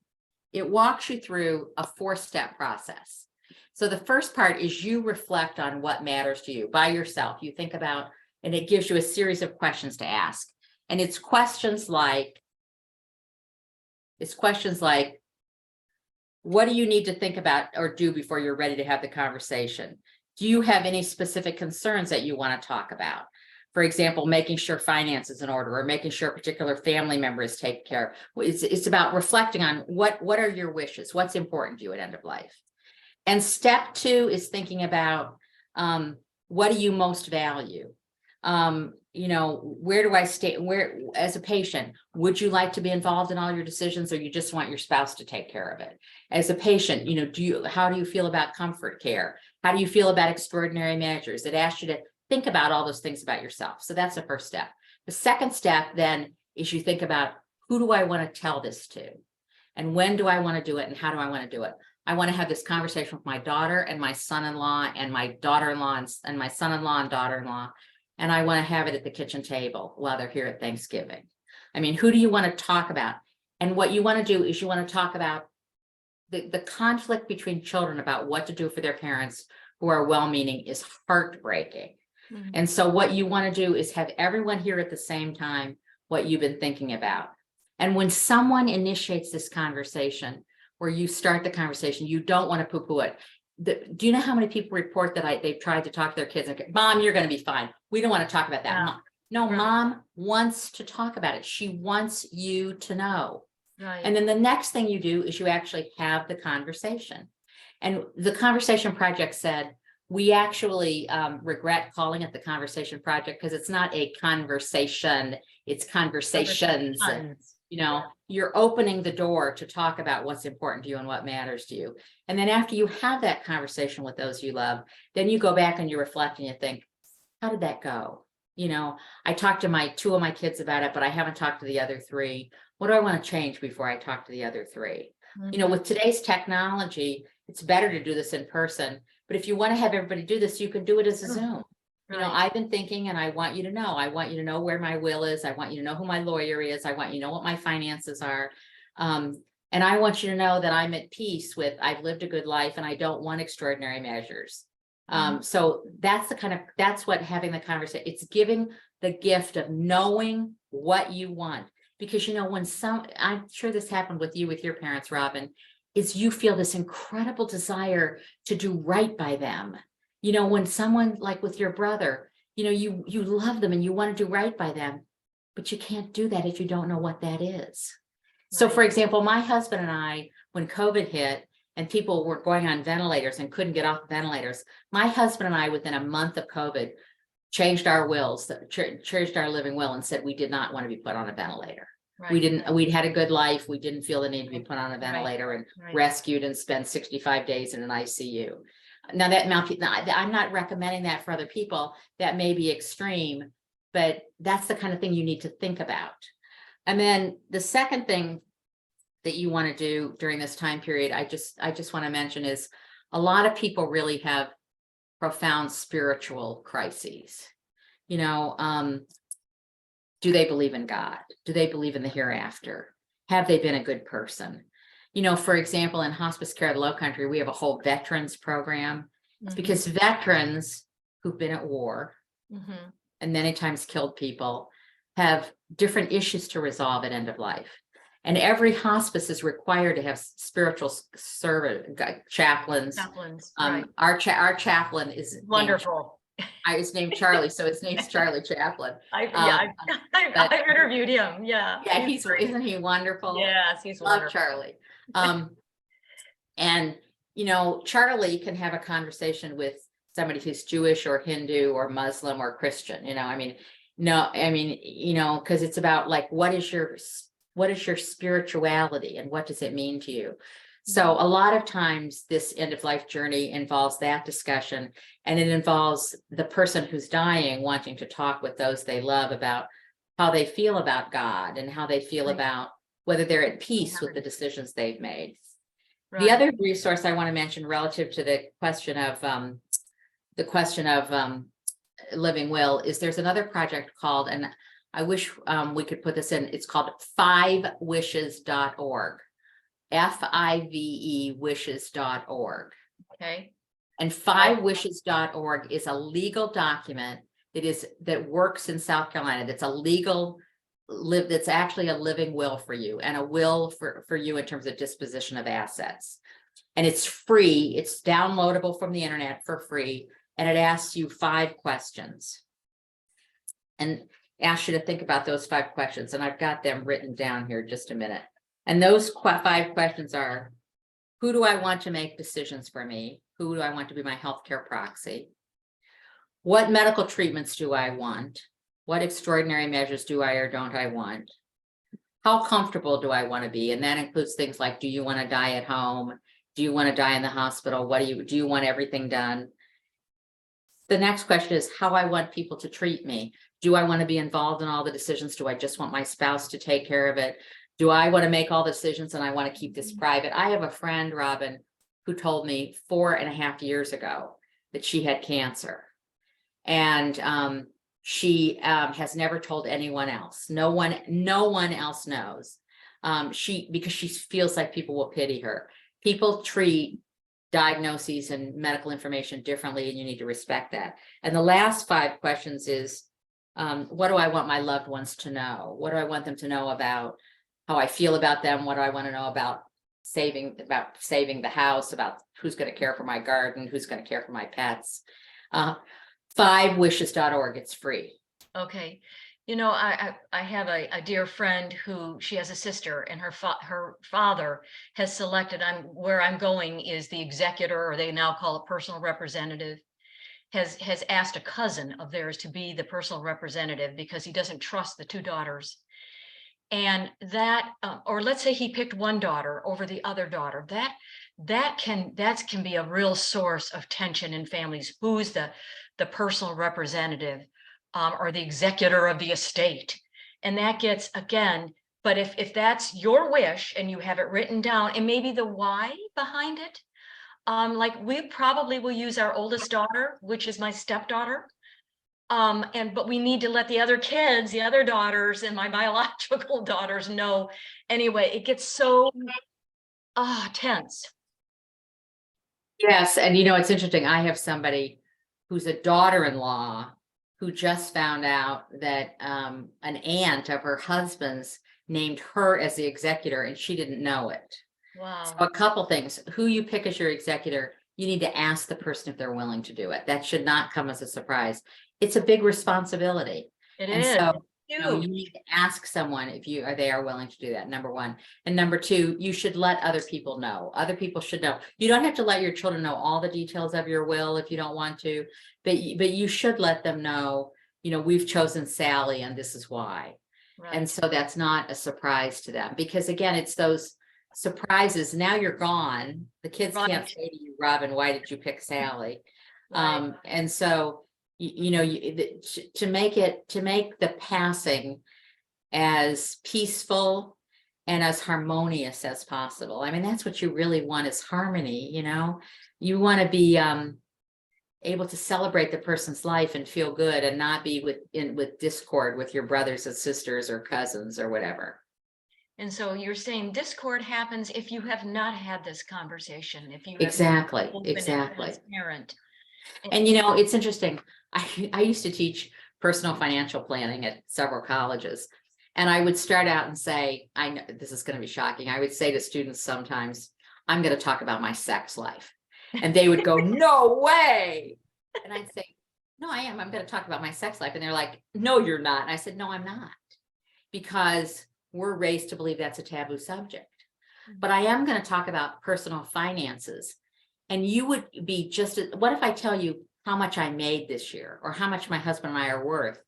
It walks you through a 4-step process. So the first part is you reflect on what matters to you by yourself. You think about, and it gives you a series of questions to ask. And it's questions like, what do you need to think about or do before you're ready to have the conversation? Do you have any specific concerns that you want to talk about? For example, making sure finance is in order or making sure a particular family member is taken care of. It's about reflecting on what are your wishes? What's important to you at end of life? And step 2 is thinking about what do you most value? Where do I stay? Where, as a patient, would you like to be involved in all your decisions, or you just want your spouse to take care of it? As a patient, how do you feel about comfort care? How do you feel about extraordinary measures? It asks you to think about all those things about yourself. So that's the first step. The second step then is you think about, who do I want to tell this to? And when do I want to do it? And how do I want to do it? I want to have this conversation with my daughter and my son-in-law and my daughter-in-law and my son-in-law and daughter-in-law. And I want to have it at the kitchen table while they're here at Thanksgiving. I mean, who do you want to talk about? And what you want to do is you want to talk about the conflict between children about what to do for their parents who are well-meaning is heartbreaking. Mhm. And so what you want to do is have everyone hear at the same time what you've been thinking about. And when someone initiates this conversation, where you start the conversation, you don't want to poo-poo it. Do you know how many people report that they've tried to talk to their kids and, Mom, you're going to be fine. We don't want to talk about that. Yeah. Mom. No, Right. Mom wants to talk about it. She wants you to know. Right. And then the next thing you do is you actually have the conversation. And the Conversation Project said, we actually regret calling it the Conversation Project because it's not a conversation, it's conversations. Tons. You're opening the door to talk about what's important to you and what matters to you. And then after you have that conversation with those you love, then you go back and you reflect and you think, how did that go? I talked to 2 of my kids about it, but I haven't talked to the other 3. What do I want to change before I talk to the other 3? Mhm. With today's technology, it's better to do this in person. But if you want to have everybody do this, you can do it as a Mhm. Zoom. Right. I've been thinking, and I want you to know where my will is. I want you to know who my lawyer is. I want you to know what my finances are. And I want you to know that I'm at peace with, I've lived a good life and I don't want extraordinary measures. So that's what having the conversation, it's giving the gift of knowing what you want. Because, I'm sure this happened with you, with your parents, Robin, is you feel this incredible desire to do right by them. When someone, like with your brother, you love them and you want to do right by them, but you can't do that if you don't know what that is. So Right. for example, my husband and I, when COVID hit and people were going on ventilators and couldn't get off the ventilators, my husband and I, within a month of COVID, changed our wills, changed our living will and said we did not want to be put on a ventilator. Right. We'd had a good life. We didn't feel the need to be Right. put on a Right. ventilator and Right. rescued and spend 65 days in an ICU. Now I'm not recommending that for other people. That may be extreme, but that's the kind of thing you need to think about. And then the second thing that you want to do during this time period, I just want to mention is a lot of people really have profound spiritual crises. Do they believe in God? Do they believe in the hereafter? Have they been a good person? For example, in hospice care of the Lowcountry, we have a whole veterans program. It's Mhm. because veterans who've been at war Mhm. and many times killed people have different issues to resolve at end of life. And every hospice is required to have spiritual chaplains. Chaplains. Right. Our chaplain is Wonderful. his name's Charlie, so his name's Charlie Chaplin. I've interviewed him. Yeah. Yeah, great. isn't he wonderful? Yes, he's Love wonderful. Charlie. And Charlie can have a conversation with somebody who's Jewish or Hindu or Muslim or Christian. Because it's about like, what is your spirituality and what does it mean to you? So a lot of times this end of life journey involves that discussion, and it involves the person who's dying wanting to talk with those they love about how they feel about God and how they feel Right. about whether they're at peace with the decisions they've made. Right. The other resource I want to mention relative to the question of the question of living will is there's another project called, and I wish we could put this in, it's called fivewishes.org. FIVE wishes.org. Okay. And fivewishes.org is a legal document that works in South Carolina. That's a legal that's actually a living will for you, and a will for you in terms of disposition of assets. And it's free. It's downloadable from the internet for free. And it asks you 5 questions. And asks you to think about those 5 questions. And I've got them written down here, just a minute. And those 5 questions are: who do I want to make decisions for me? Who do I want to be my healthcare proxy? What medical treatments do I want? What extraordinary measures do I or don't I want? How comfortable do I want to be? And that includes things like, do you want to die at home? Do you want to die in the hospital? Do you want everything done? The next question is how I want people to treat me. Do I want to be involved in all the decisions? Do I just want my spouse to take care of it? Do I want to make all the decisions and I want to keep this private? I have a friend, Robin, who told me 4.5 years ago that she had cancer. And she has never told anyone else. No one else knows. Because she feels like people will pity her. People treat diagnoses and medical information differently, and you need to respect that. And the last 5 questions is, what do I want my loved ones to know? What do I want them to know about how I feel about them? What do I want to know about saving the house, about who's going to care for my garden, who's going to care for my pets? Fivewishes.org. It's free. Okay. You know, I have a dear friend who, she has a sister, and her father has selected, where I'm going is the executor, or they now call it personal representative, has asked a cousin of theirs to be the personal representative because he doesn't trust the 2 daughters. And that, or let's say he picked one daughter over the other daughter, that can be a real source of tension in families. Who's the personal representative, or the executor of the estate? And that gets, again, but if that's your wish and you have it written down, and maybe the why behind it, like we probably will use our oldest daughter, which is my stepdaughter. But we need to let the other kids, the other daughters and my biological daughters know. Anyway, it gets so tense. Yes. And it's interesting. I have somebody who's a daughter-in-law who just found out that an aunt of her husband's named her as the executor, and she didn't know it. Wow. So a couple things: who you pick as your executor, you need to ask the person if they're willing to do it. That should not come as a surprise. It's a big responsibility. It And is. so you need to ask someone if they are willing to do that, number one. And number two, you should let other people know. Other people should know. You don't have to let your children know all the details of your will if you don't want to, but you should let them know, we've chosen Sally and this is why. Right. And so that's not a surprise to them, because again, it's those surprises. Now you're gone. The kids can't say to you, Robin, why did you pick Sally? Right. And so to make the passing as peaceful and as harmonious as possible. I mean, that's what you really want, is harmony. You want to be able to celebrate the person's life and feel good, and not be with discord with your brothers and sisters or cousins or whatever. And so you're saying discord happens if you have not had this conversation, if you have Exactly. transparent. And it's interesting. I used to teach personal financial planning at several colleges, and I would start out and say, I know this is going to be shocking. I would say to students sometimes, I'm going to talk about my sex life. And they would go, no way. And I'd say, no, I am. I'm going to talk about my sex life. And they're like, no, you're not. And I said, no, I'm not. Because we're raised to believe that's a taboo subject. But I am going to talk about personal finances. And you would be what if I tell you how much I made this year, or how much my husband and I are worth?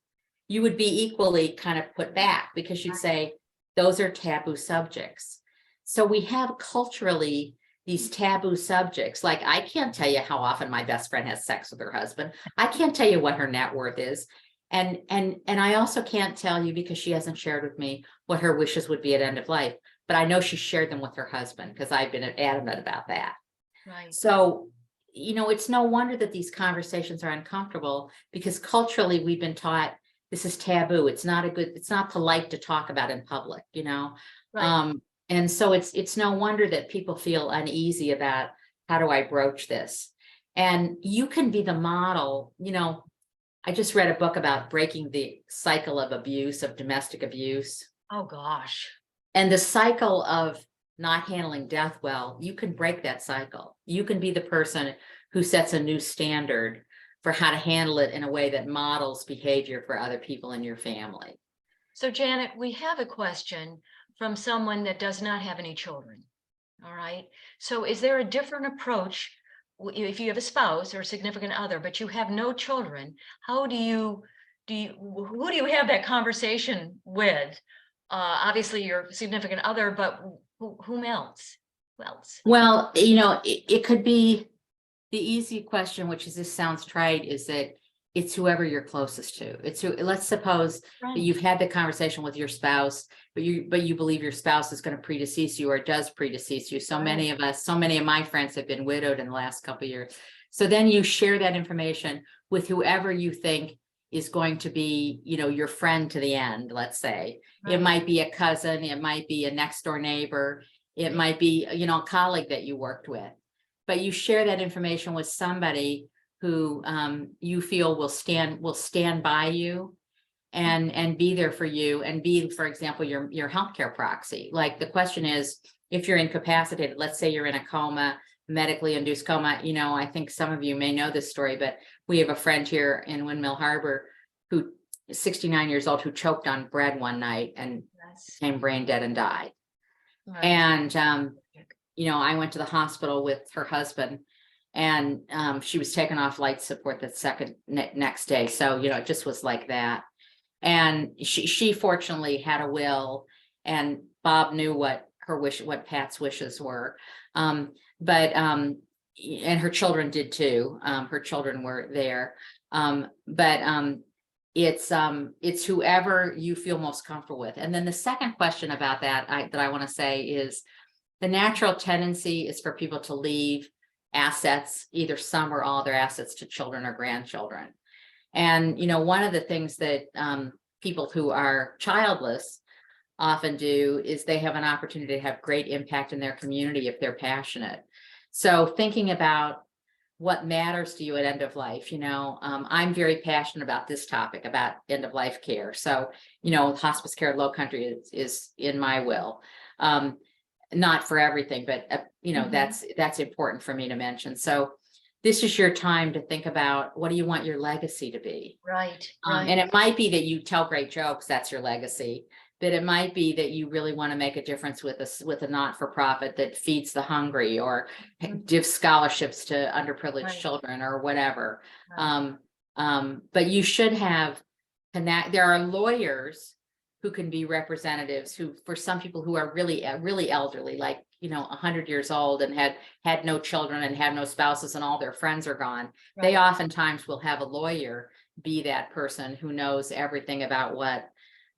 You would be equally kind of put back, because you'd say, those are taboo subjects. So we have culturally these taboo subjects. Like, I can't tell you how often my best friend has sex with her husband. I can't tell you what her net worth is. And I also can't tell you, because she hasn't shared with me, what her wishes would be at end of life. But I know she shared them with her husband, because I've been adamant about that. Right. So it's no wonder that these conversations are uncomfortable, because culturally we've been taught this is taboo. It's not polite to talk about in public, Right. and so it's no wonder that people feel uneasy about, how do I broach this? And you can be the model. I just read a book about breaking the cycle of abuse, of domestic abuse, Oh, gosh. and the cycle of not handling death well. You can break that cycle. You can be the person who sets a new standard for how to handle it in a way that models behavior for other people in your family. So Janet, we have a question from someone that does not have any children. All right. So is there a different approach if you have a spouse or a significant other, but you have no children? How who do you have that conversation with? Obviously your significant other, but whom else? Who else? Well, it could be the easy question, which is, this sounds trite, is that it's whoever you're closest to. Let's suppose that Friend. you've had the conversation with your spouse, but you believe your spouse is going to predecease you, or does predecease you. So Right. many of my friends have been widowed in the last couple of years. So then you share that information with whoever you think is going to be, your friend to the end, let's say. It Right. might be a cousin, it might be a next door neighbor, it might be, a colleague that you worked with. But you share that information with somebody who you feel will stand by you and be there for you, and be, for example, your healthcare proxy. Like, the question is, if you're incapacitated, let's say you're in a coma, medically induced coma. I think some of you may know this story, but we have a friend here in Windmill Harbor who is 69 years old, who choked on bread one night and Yes. became brain dead and died. Right. And I went to the hospital with her husband, and she was taken off life support the next day. So, it just was like that. And she fortunately had a will, and Bob knew what Pat's wishes were. And her children did too. Her children were there. But it's whoever you feel most comfortable with. And then the second question about that I want to say is, the natural tendency is for people to leave assets, either some or all their assets, to children or grandchildren. And, one of the things that people who are childless often do is they have an opportunity to have great impact in their community if they're passionate. So thinking about what matters to you at end of life, I'm very passionate about this topic, about end of life care. So, hospice care at Low Country is in my will. Not for everything, but that's important for me to mention. So this is your time to think about, what do you want your legacy to be? Right. And it might be that you tell great jokes, that's your legacy. But it might be that you really want to make a difference with a not-for-profit that feeds the hungry, or gives scholarships to underprivileged Right. children, or whatever. Right. But you should have there are lawyers who can be representatives, who, for some people who are really elderly, like 100 years old, and had no children and had no spouses, and all their friends are gone. Right. They oftentimes will have a lawyer be that person who knows everything about what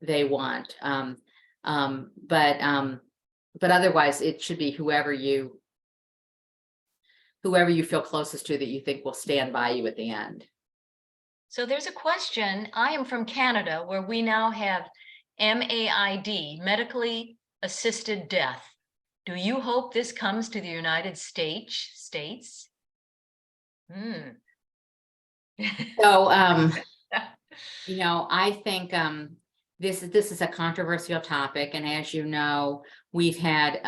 they want. But otherwise, it should be whoever you feel closest to, that you think will stand by you at the end. So there's a question. I am from Canada, where we now have MAID, medically assisted death. Do you hope this comes to the United States? So, I think this is a controversial topic, and as you know, we've had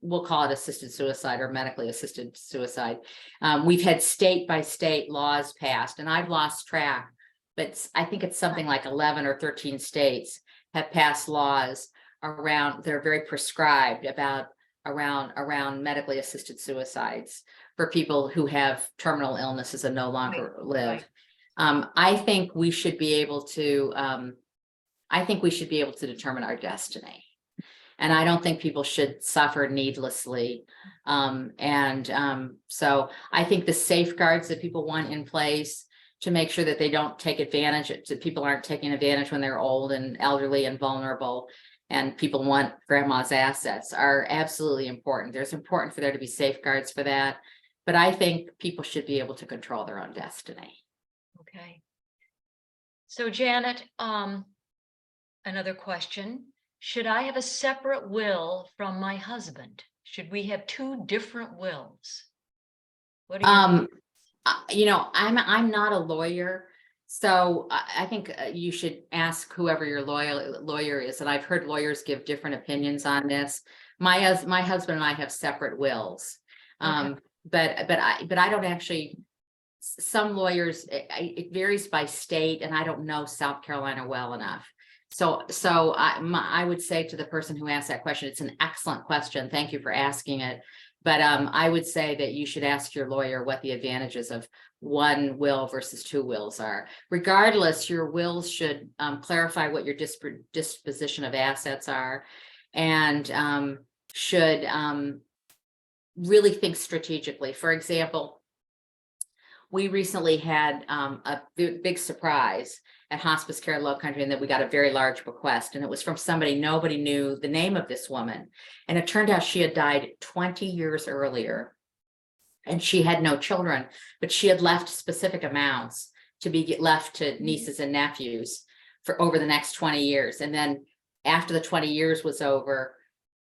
we'll call it assisted suicide, or medically assisted suicide. We've had state by state laws passed, and I've lost track, but I think it's something like 11 or 13 states have passed laws around, they're very prescribed around medically assisted suicides for people who have terminal illnesses and no longer live. I think we should be able to determine our destiny. And I don't think people should suffer needlessly. So I think the safeguards that people want in place to make sure that they don't take advantage, that people aren't taking advantage when they're old and elderly and vulnerable, and people want grandma's assets, are absolutely important. There's important for there to be safeguards for that. But I think people should be able to control their own destiny. Okay. So Janet, another question. Should I have a separate will from my husband? Should we have two different wills? What are your, You know, I'm not a lawyer, so I think you should ask whoever your lawyer is. And I've heard lawyers give different opinions on this. My husband and I have separate wills. Okay. But I don't actually, some lawyers, it varies by state, and I don't know South Carolina well enough. So I would say to the person who asked that question, it's an excellent question. Thank you for asking it. But I would say that you should ask your lawyer what the advantages of one will versus two wills are. Regardless, your wills should clarify what your disposition of assets are, and should really think strategically. For example, we recently had a big surprise at Hospice Care Low Country, and that we got a very large bequest, and it was from somebody, nobody knew the name of this woman. And it turned out she had died 20 years earlier, and she had no children, but she had left specific amounts to be left to nieces and nephews for over the next 20 years. And then after the 20 years was over,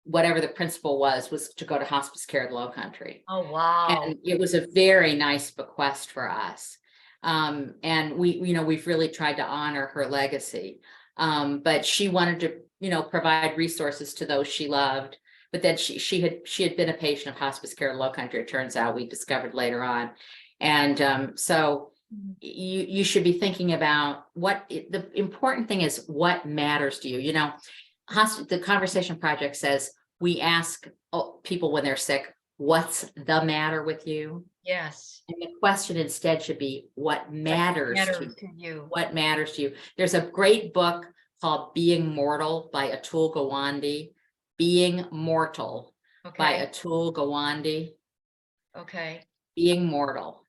whatever the principle was to go to Hospice Care Low Country. oh, wow. And it was a very nice bequest for us. And we've really tried to honor her legacy. But she wanted to, provide resources to those she loved. But then she had been a patient of Hospice Care Low Country, it turns out, we discovered later on. And so you should be thinking about the important thing is what matters to you. The Conversation Project says we ask people when they're sick, what's the matter with you? Yes. And the question instead should be what matters to you. What matters to you? There's a great book called Being Mortal by Atul Gawande. Being Mortal by Okay. Atul Gawande. Okay. Being Mortal.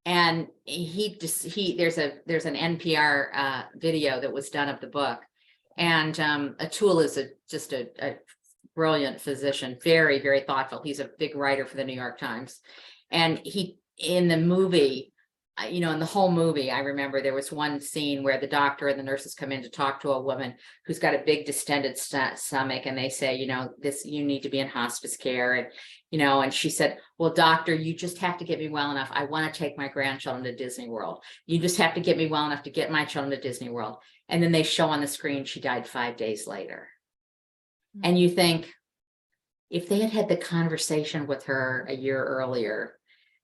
And there's an NPR video that was done of the book. And Atul is just a brilliant physician, very, very thoughtful. He's a big writer for the New York Times. And in the movie, in the whole movie, I remember there was one scene where the doctor and the nurses come in to talk to a woman who's got a big distended stomach, and they say, you need to be in hospice care. And she said, well, doctor, you just have to get me well enough. I want to take my grandchildren to Disney World. You just have to get me well enough to get my children to Disney World. And then they show on the screen, she died 5 days later. And you think, if they had the conversation with her a year earlier,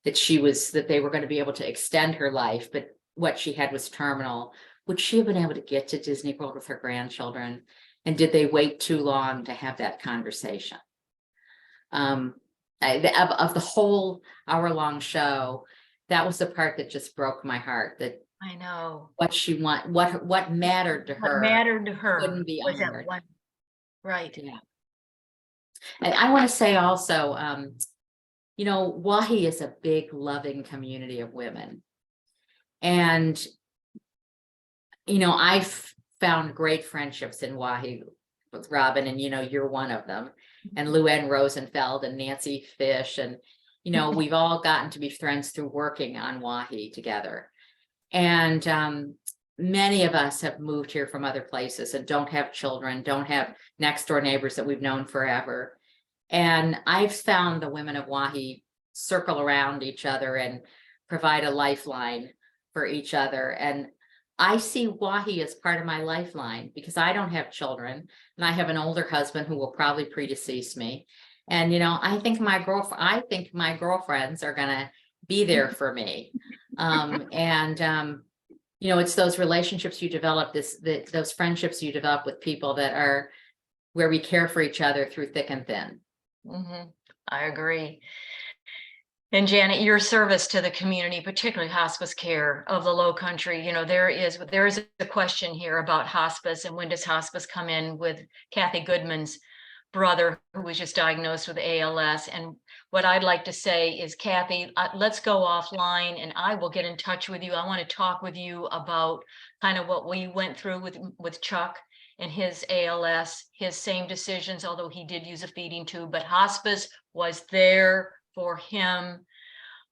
that they were going to be able to extend her life, but what she had was terminal, would she have been able to get to Disney World with her grandchildren? And did they wait too long to have that conversation? Of the whole hour-long show, that was the part that just broke my heart. That I know what mattered to her. What mattered to her couldn't be was that honored. one. Right. Yeah. And I want to say also, Wahi is a big, loving community of women. And, I've found great friendships in Wahi with Robin, and, you're one of them, and Luann Rosenfeld and Nancy Fish. And, we've all gotten to be friends through working on Wahi together. And many of us have moved here from other places and don't have children, don't have next door neighbors that we've known forever. And I've found the women of Wahi circle around each other and provide a lifeline for each other. And I see Wahi as part of my lifeline because I don't have children, and I have an older husband who will probably predecease me. And, I think my girlfriends are going to be there for me. It's those relationships you develop, those friendships you develop with people that are where we care for each other through thick and thin. Mm-hmm. I agree. And Janet, your service to the community, particularly hospice care of the Low Country, there is a question here about hospice, and when does hospice come in with Kathy Goodman's brother, who was just diagnosed with ALS. And what I'd like to say is, Kathy, let's go offline and I will get in touch with you. I want to talk with you about kind of what we went through with Chuck and his ALS, his same decisions, although he did use a feeding tube, but hospice was there for him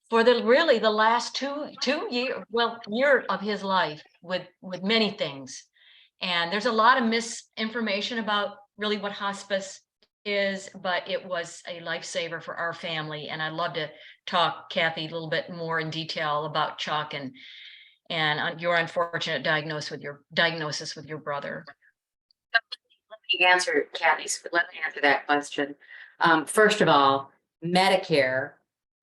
for really the last year of his life with many things. And there's a lot of misinformation about really what hospice is, but it was a lifesaver for our family. And I'd love to talk, Kathy, a little bit more in detail about Chuck and your unfortunate diagnosis with your brother. Let me answer that question. First of all, Medicare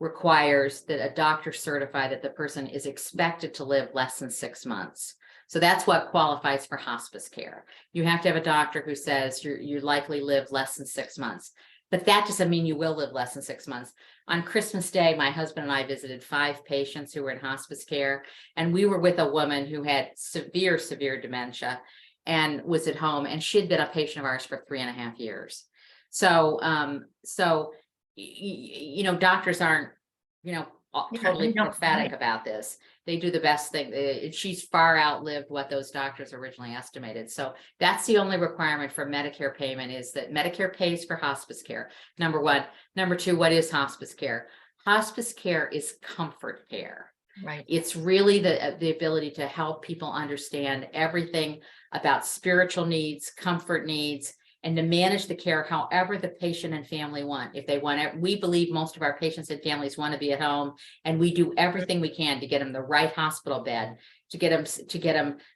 requires that a doctor certify that the person is expected to live less than 6 months. So that's what qualifies for hospice care. You have to have a doctor who says you likely live less than 6 months, but that doesn't mean you will live less than 6 months. On Christmas Day, my husband and I visited 5 patients who were in hospice care, and we were with a woman who had severe dementia and was at home, and she had been a patient of ours for 3.5 years. So, doctors aren't, totally prophetic about this. They do the best thing. She's far outlived what those doctors originally estimated. So that's the only requirement for Medicare payment, is that Medicare pays for hospice care. Number one. Number two, what is hospice care? Hospice care is comfort care. Right. It's really the ability to help people understand everything about spiritual needs, comfort needs, and to manage the care however the patient and family want. If they want it, we believe most of our patients and families want to be at home, and we do everything we can to get them the right hospital bed, to get them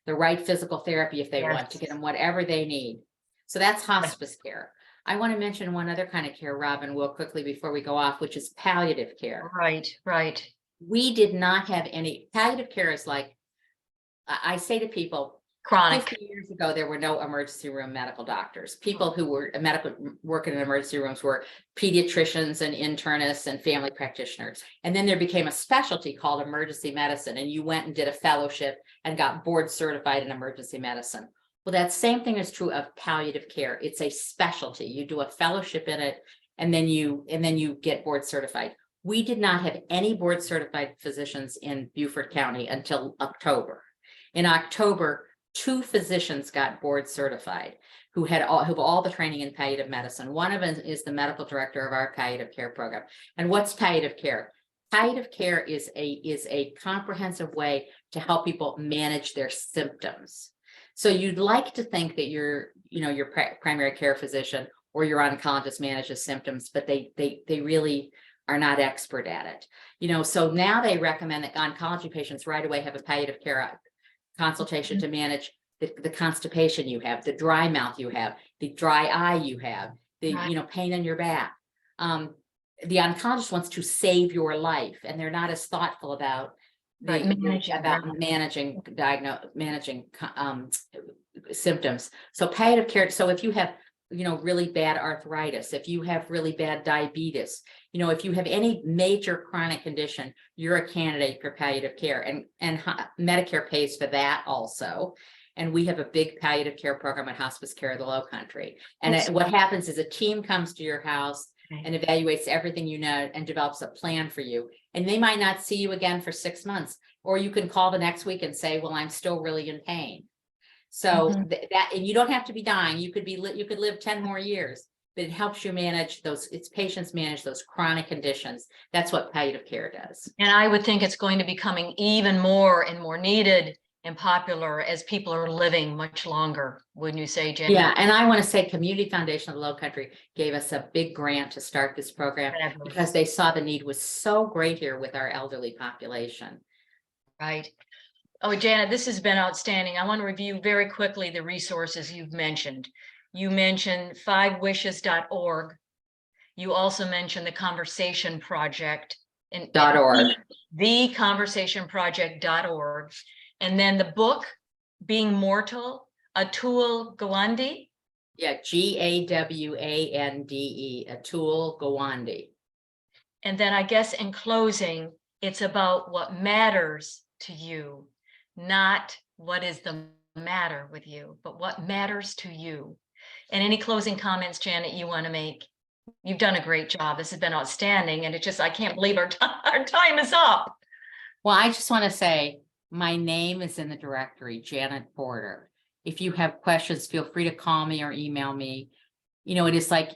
the right physical therapy if they want, to get them whatever they need. So that's hospice care. I want to mention one other kind of care, Robin, real quickly before we go off, which is palliative care. Right. We did not have any palliative care. Is like, I say to people, Chronic. 50 years ago, there were no emergency room medical doctors. People who were working in emergency rooms were pediatricians and internists and family practitioners. And then there became a specialty called emergency medicine, and you went and did a fellowship and got board certified in emergency medicine. Well, that same thing is true of palliative care. It's a specialty. You do a fellowship in it, and then you get board certified. We did not have any board certified physicians in Beaufort County until October. In October, 2 physicians got board certified who have all the training in palliative medicine. One of them is the medical director of our palliative care program. And what's palliative care? Palliative care is a comprehensive way to help people manage their symptoms. So you'd like to think that your primary care physician or your oncologist manages symptoms, but they really are not expert at it. So now they recommend that oncology patients right away have a palliative care consultation to manage the constipation you have, the dry mouth you have, the dry eye you have, the pain in your back. The oncologist wants to save your life, and they're not as thoughtful about managing symptoms. So palliative care. So if you have really bad arthritis, if you have really bad diabetes, if you have any major chronic condition, you're a candidate for palliative care, and Medicare pays for that also. And we have a big palliative care program at Hospice Care of the Low Country. And what happens is a team comes to your house and evaluates everything and develops a plan for you. And they might not see you again for 6 months, or you can call the next week and say, well, I'm still really in pain. So and you don't have to be dying. You could live 10 more years, but it helps you manage patients manage those chronic conditions. That's what palliative care does. And I would think it's going to be becoming even more and more needed and popular as people are living much longer, wouldn't you say, Jenny? Yeah, and I want to say Community Foundation of the Low Country gave us a big grant to start this program because they saw the need was so great here with our elderly population. Right. Oh, Janet, this has been outstanding. I want to review very quickly the resources you've mentioned. You mentioned 5wishes.org. You also mentioned the Conversation Project. .org. theconversationproject.org. And then the book, Being Mortal, Atul Gawande. Yeah, Gawande, Atul Gawande. And then I guess in closing, it's about what matters to you, not what is the matter with you, but what matters to you. And any closing comments, Janet, you want to make? You've done a great job. This has been outstanding. And it's just, I can't believe our time is up. Well, I just want to say, my name is in the directory, Janet Porter. If you have questions, feel free to call me or email me. It is like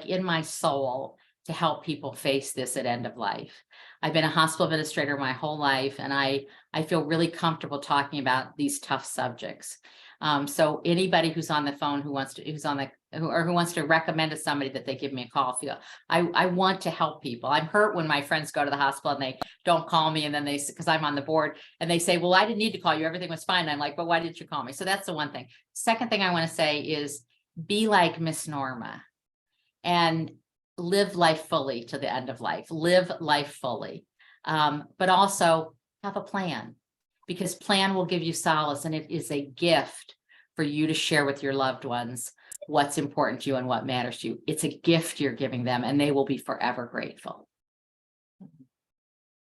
in my soul to help people face this at end of life. I've been a hospital administrator my whole life, and I feel really comfortable talking about these tough subjects. So anybody who's on the phone who wants to, who wants to recommend to somebody that they give me a call, I want to help people. I'm hurt when my friends go to the hospital and they don't call me, and then because I'm on the board, and they say, well, I didn't need to call you, everything was fine. I'm like, but why didn't you call me? So that's the one thing. Second thing I want to say is be like Miss Norma and live life fully to the end of life. Live life fully, but also have a plan, because plan will give you solace, and it is a gift for you to share with your loved ones what's important to you and what matters to you. It's a gift you're giving them, and they will be forever grateful.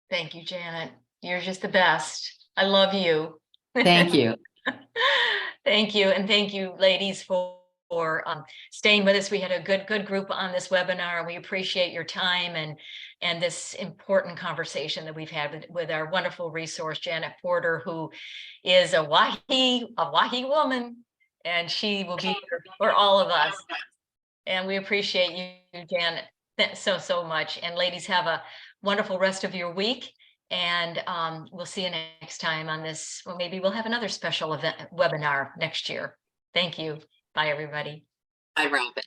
Thank you, Janet. You're just the best. I love you. Thank you. Thank you. And thank you, ladies, for staying with us. We had a good group on this webinar, and we appreciate your time and this important conversation that we've had with our wonderful resource, Janet Porter, who is a Wahi woman, and she will be here for all of us. And we appreciate you, Janet, so much. And ladies, have a wonderful rest of your week. And we'll see you next time on this. Well, maybe we'll have another special event webinar next year. Thank you. Bye, everybody. Bye, Robin.